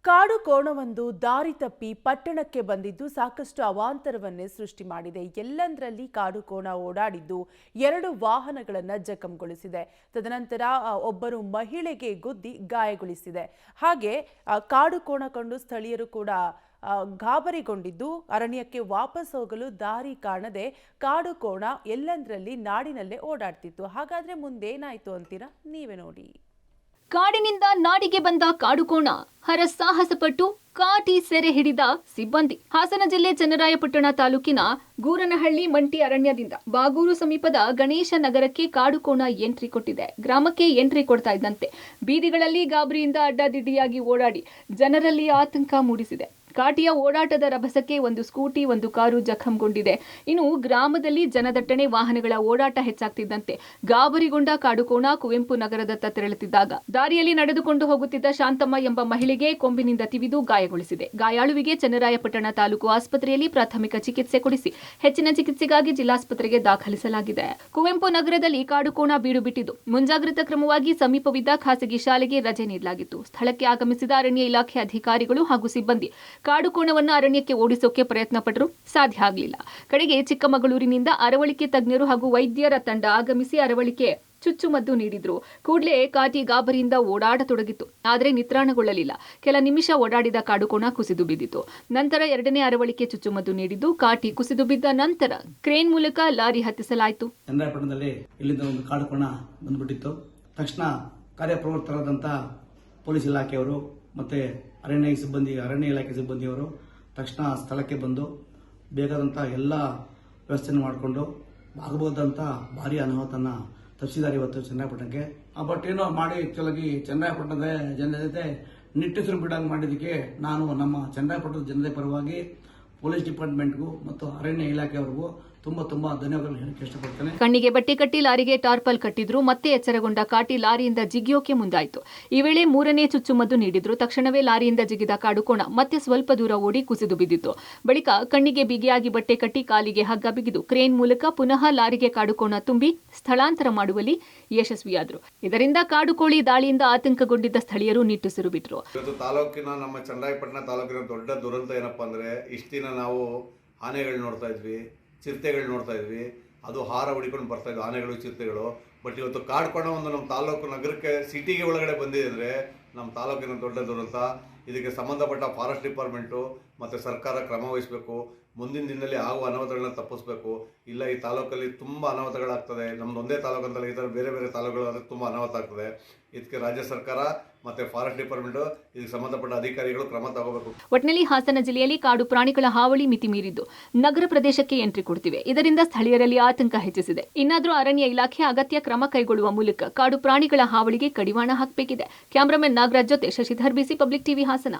ಕಾಡು ಕೋಣವೊಂದು ದಾರಿ ತಪ್ಪಿ ಪಟ್ಟಣಕ್ಕೆ ಬಂದಿದ್ದು ಸಾಕಷ್ಟು ಅವಾಂತರವನ್ನೇ ಸೃಷ್ಟಿ ಮಾಡಿದೆ. ಎಲ್ಲಂದರಲ್ಲಿ ಕಾಡು ಕೋಣ ಓಡಾಡಿದ್ದು 2 ವಾಹನಗಳನ್ನು ಜಖಂಗೊಳಿಸಿದೆ. ತದನಂತರ ಒಬ್ಬರು ಮಹಿಳೆಗೆ ಗುದ್ದಿ ಗಾಯಗೊಳಿಸಿದೆ. ಹಾಗೆ ಕಾಡು ಕೋಣ ಕಂಡು ಸ್ಥಳೀಯರು ಕೂಡ ಗಾಬರಿಗೊಂಡಿದ್ದು ಅರಣ್ಯಕ್ಕೆ ವಾಪಸ್ ಹೋಗಲು ದಾರಿ ಕಾಣದೆ ಕಾಡು ಕೋಣ ಎಲ್ಲಂದರಲ್ಲಿ ನಾಡಿನಲ್ಲೇ ಓಡಾಡ್ತಿತ್ತು. ಹಾಗಾದ್ರೆ ಮುಂದೇನಾಯ್ತು ಅಂತೀರಾ? ನೀವೇ ನೋಡಿ. ಕಾಡಿನಿಂದ ನಾಡಿಗೆ ಬಂದ ಕಾಡುಕೋಣ ಹರಸಾಹಸ ಪಟ್ಟು ಕಾಟಿ ಸೆರೆ ಹಿಡಿದ ಸಿಬ್ಬಂದಿ. ಹಾಸನ ಜಿಲ್ಲೆ ಚನ್ನರಾಯಪಟ್ಟಣ ತಾಲೂಕಿನ ಗೂರನಹಳ್ಳಿ ಮಂಟಿ ಅರಣ್ಯದಿಂದ ಬಾಗೂರು ಸಮೀಪದ ಗಣೇಶ ನಗರಕ್ಕೆ ಕಾಡುಕೋಣ ಎಂಟ್ರಿ ಕೊಟ್ಟಿದೆ. ಗ್ರಾಮಕ್ಕೆ ಎಂಟ್ರಿ ಕೊಡ್ತಾ ಇದ್ದಂತೆ ಬೀದಿಗಳಲ್ಲಿ ಗಾಬರಿಯಿಂದ ಅಡ್ಡಾದಿಡ್ಡಿಯಾಗಿ ಓಡಾಡಿ ಜನರಲ್ಲಿ ಆತಂಕ ಮೂಡಿಸಿದೆ. ಕಾಟಿಯ ಓಡಾಟದ ರಭಸಕ್ಕೆ ಒಂದು ಸ್ಕೂಟಿ, ಒಂದು ಕಾರು ಜಖಂಗೊಂಡಿದೆ. ಇನ್ನು ಗ್ರಾಮದಲ್ಲಿ ಜನದಟ್ಟಣೆ, ವಾಹನಗಳ ಓಡಾಟ ಹೆಚ್ಚಾಗ್ತಿದ್ದಂತೆ ಗಾಬರಿಗೊಂಡ ಕಾಡುಕೋಣ ಕುವೆಂಪು ನಗರದತ್ತ ತೆರಳುತ್ತಿದ್ದಾಗ ದಾರಿಯಲ್ಲಿ ನಡೆದುಕೊಂಡು ಹೋಗುತ್ತಿದ್ದ ಶಾಂತಮ್ಮ ಎಂಬ ಮಹಿಳೆಗೆ ಕೊಂಬಿನಿಂದ ತಿವಿದು ಗಾಯಗೊಳಿಸಿದೆ. ಗಾಯಾಳುವಿಗೆ ಚನ್ನರಾಯಪಟ್ಟಣ ತಾಲೂಕು ಆಸ್ಪತ್ರೆಯಲ್ಲಿ ಪ್ರಾಥಮಿಕ ಚಿಕಿತ್ಸೆ ಕೊಡಿಸಿ ಹೆಚ್ಚಿನ ಚಿಕಿತ್ಸೆಗಾಗಿ ಜಿಲ್ಲಾಸ್ಪತ್ರೆಗೆ ದಾಖಲಿಸಲಾಗಿದೆ. ಕುವೆಂಪು ನಗರದಲ್ಲಿ ಕಾಡುಕೋಣ ಬೀಡು ಬಿಟ್ಟಿದ್ದು ಮುಂಜಾಗ್ರತಾ ಕ್ರಮವಾಗಿ ಸಮೀಪವಿದ್ದ ಖಾಸಗಿ ಶಾಲೆಗೆ ರಜೆ ನೀಡಲಾಗಿತ್ತು. ಸ್ಥಳಕ್ಕೆ ಆಗಮಿಸಿದ ಅರಣ್ಯ ಇಲಾಖೆ ಅಧಿಕಾರಿಗಳು ಹಾಗೂ ಸಿಬ್ಬಂದಿ ಕಾಡುಕೋಣವನ್ನು ಅರಣ್ಯಕ್ಕೆ ಓಡಿಸೋಕೆ ಪ್ರಯತ್ನ ಪಟ್ಟರು, ಸಾಧ್ಯ ಆಗಲಿಲ್ಲ. ಕಡೆಗೆ ಚಿಕ್ಕಮಗಳೂರಿನಿಂದ ಅರವಳಿಕೆ ತಜ್ಞರು ಹಾಗೂ ವೈದ್ಯರ ತಂಡ ಆಗಮಿಸಿ ಅರವಳಿಕೆ ಚುಚ್ಚುಮದ್ದು ನೀಡಿದ್ರು. ಕೂಡಲೇ ಕಾಟಿ ಗಾಬರಿಯಿಂದ ಓಡಾಡತೊಡಗಿತ್ತು. ಆದರೆ ನಿತ್ರಾಣಗೊಳ್ಳಲಿಲ್ಲ. ಕೆಲ ನಿಮಿಷ ಓಡಾಡಿದ ಕಾಡುಕೋಣ ಕುಸಿದು ಬಿದ್ದಿತು. ನಂತರ 2ನೇ ಅರವಳಿಕೆ ಚುಚ್ಚುಮದ್ದು ನೀಡಿದ್ದು ಕಾಟಿ ಕುಸಿದು ಬಿದ್ದ ನಂತರ ಕ್ರೇನ್ ಮೂಲಕ ಲಾರಿ ಹತ್ತಿಸಲಾಯಿತು. ಚನ್ನರಾಯಪಟ್ಟಣದಲ್ಲಿ ಇಲ್ಲಿಂದ ಒಂದು ಕಾಡುಕೋಣ ಬಂದ್ಬಿಟ್ಟಿತ್ತು. ತಕ್ಷಣ ಕಾರ್ಯಪ್ರವೃತ್ತರಾದಂಥ ಪೊಲೀಸ್ ಇಲಾಖೆಯವರು ಮತ್ತೆ ಅರಣ್ಯ ಇಲಾಖೆ ಸಿಬ್ಬಂದಿಯವರು ತಕ್ಷಣ ಸ್ಥಳಕ್ಕೆ ಬಂದು ಬೇಕಾದಂಥ ಎಲ್ಲ ವ್ಯವಸ್ಥೆಯನ್ನು ಮಾಡಿಕೊಂಡು ಆಗಬಹುದಂಥ ಭಾರಿ ಅನಾಹುತನ ತಪ್ಪಿಸಿದ್ದಾರೆ ಇವತ್ತು ಚನ್ನರಾಯಪಟ್ಟಣಕ್ಕೆ. ಬಟ್ ಏನೋ ಮಾಡಿ ಆಕ್ಚುಲಾಗಿ ಚನ್ನರಾಯಪಟ್ಟಣದ ಜನರ ಜೊತೆ ನಿಟ್ಟುಸಿರು ಬಿಡಂಗೆ ಮಾಡಿದ್ದಕ್ಕೆ ನಾನು ನಮ್ಮ ಚನ್ನರಾಯಪಟ್ಟಣದ ಜನತೆ ಪರವಾಗಿ ಪೊಲೀಸ್ ಡಿಪಾರ್ಟ್ಮೆಂಟ್ಗೂ ಮತ್ತು ಅರಣ್ಯ ಇಲಾಖೆಯವರಿಗೂ ತುಂಬಾ ಧನ್ಯವಾದಗಳು ಹೇಳಕ್ಕೆ ಇಷ್ಟಪಡ್ತೇನೆ. ಕಣ್ಣಿಗೆ ಬಟ್ಟೆ ಕಟ್ಟಿ ಲಾರಿಗೆ ಟಾರ್ಪಲ್ ಕಟ್ಟಿದ್ರು. ಮತ್ತೆ ಎಚ್ಚರಗೊಂಡ ಕಾಟಿ ಲಾರಿಯಿಂದ ಜಿಗಿಯೋಕೆ ಮುಂದಾಯಿತು. ಈ ವೇಳೆ 3ನೇ ಚುಚ್ಚುಮದ್ದು ನೀಡಿದ್ರು. ತಕ್ಷಣವೇ ಲಾರಿಯಿಂದ ಜಿಗಿದ ಕಾಡುಕೋಣ ಮತ್ತೆ ಸ್ವಲ್ಪ ದೂರ ಓಡಿ ಕುಸಿದು ಬಿದ್ದಿತ್ತು. ಬಳಿಕ ಕಣ್ಣಿಗೆ ಬಿಗಿಯಾಗಿ ಬಟ್ಟೆ ಕಟ್ಟಿ ಕಾಲಿಗೆ ಹಗ್ಗ ಬಿಗಿದು ಕ್ರೇನ್ ಮೂಲಕ ಪುನಃ ಲಾರಿಗೆ ಕಾಡುಕೋಣ ತುಂಬಿ ಸ್ಥಳಾಂತರ ಮಾಡುವಲ್ಲಿ ಯಶಸ್ವಿಯಾದರು. ಇದರಿಂದ ಕಾಡುಕೋಳಿ ದಾಳಿಯಿಂದ ಆತಂಕಗೊಂಡಿದ್ದ ಸ್ಥಳೀಯರು ನಿಟ್ಟುಸಿರು ಬಿಟ್ಟರು. ತಾಲೂಕಿನ ನಮ್ಮ ಚನ್ನರಾಯಪಟ್ಟಣ ತಾಲೂಕಿನ ದೊಡ್ಡ ದುರಂತ ಏನಪ್ಪಾ ಅಂದ್ರೆ, ಇಷ್ಟು ದಿನ ನಾವು ಆನೆಗಳು ನೋಡ್ತಾ ಇದ್ವಿ, ಚಿರತೆಗಳು ನೋಡ್ತಾ ಇದ್ವಿ, ಅದು ಹಾರ ಹೊಡಿಕೊಂಡು ಬರ್ತಾ ಇದ್ವಿ ಆನೆಗಳು, ಚಿರತೆಗಳು. ಬಟ್ ಇವತ್ತು ಕಾಡ್ಕೋಣ ಒಂದು ನಮ್ಮ ತಾಲೂಕು ನಗರಕ್ಕೆ ಸಿಟಿಗೆ ಒಳಗಡೆ ಬಂದಿದೆ ಅಂದರೆ ನಮ್ಮ ತಾಲೂಕಿನ ದೊಡ್ಡ ದುರಂತ. ಇದಕ್ಕೆ ಸಂಬಂಧಪಟ್ಟ ಫಾರೆಸ್ಟ್ ಡಿಪಾರ್ಟ್ಮೆಂಟು ಮತ್ತು ಸರ್ಕಾರ ಕ್ರಮ ವಹಿಸಬೇಕು. ಮುಂದಿನ ದಿನದಲ್ಲಿ ಆಗುವ ಅನಾಹುತಗಳನ್ನ ತಪ್ಪಿಸ್ಬೇಕು. ಇಲ್ಲ ಈ ತಾಲೂಕಲ್ಲಿ ತುಂಬ ಅನಾಹುತಗಳಾಗ್ತದೆ. ನಮ್ದು ಒಂದೇ ತಾಲೂಕು ಅಂತಲ್ಲ, ಈ ಥರ ಬೇರೆ ಬೇರೆ ತಾಲೂಕುಗಳಲ್ಲಿ ತುಂಬ ಅನಾಹುತ ಆಗ್ತದೆ. ಇದಕ್ಕೆ ರಾಜ್ಯ ಸರ್ಕಾರ ಮತ್ತು ಫಾರೆಸ್ಟ್ ಡಿಪಾರ್ಟ್ಮೆಂಟು ಇದಕ್ಕೆ ಸಂಬಂಧಪಟ್ಟ ಅಧಿಕಾರಿಗಳು ಕ್ರಮ ತಗೋಬೇಕು. ಒಟ್ಟಿನಲ್ಲಿ ಹಾಸನ ಜಿಲ್ಲೆಯಲ್ಲಿ ಕಾಡು ಪ್ರಾಣಿಗಳ ಹಾವಳಿ ಮಿತಿ ಮೀರಿದ್ದು ನಗರ ಪ್ರದೇಶಕ್ಕೆ ಎಂಟ್ರಿ ಕೊಡ್ತಿವೆ. ಇದರಿಂದ ಸ್ಥಳೀಯರಲ್ಲಿ ಆತಂಕ ಹೆಚ್ಚಿಸಿದೆ. ಇನ್ನಾದರೂ ಅರಣ್ಯ ಇಲಾಖೆ ಅಗತ್ಯ ಕ್ರಮ ಕೈಗೊಳ್ಳುವ ಮೂಲಕ ಕಾಡು ಪ್ರಾಣಿಗಳ ಹಾವಳಿಗೆ ಕಡಿವಾಣ ಹಾಕಬೇಕಿದೆ. ಕ್ಯಾಮರಾಮನ್ ನಾಗರಾಜ್ ಜೊತೆ ಶಶಿಧರ್, ಬಿಸಿ ಪಬ್ಲಿಕ್ ಟಿವಿ, ಹಾಸನ.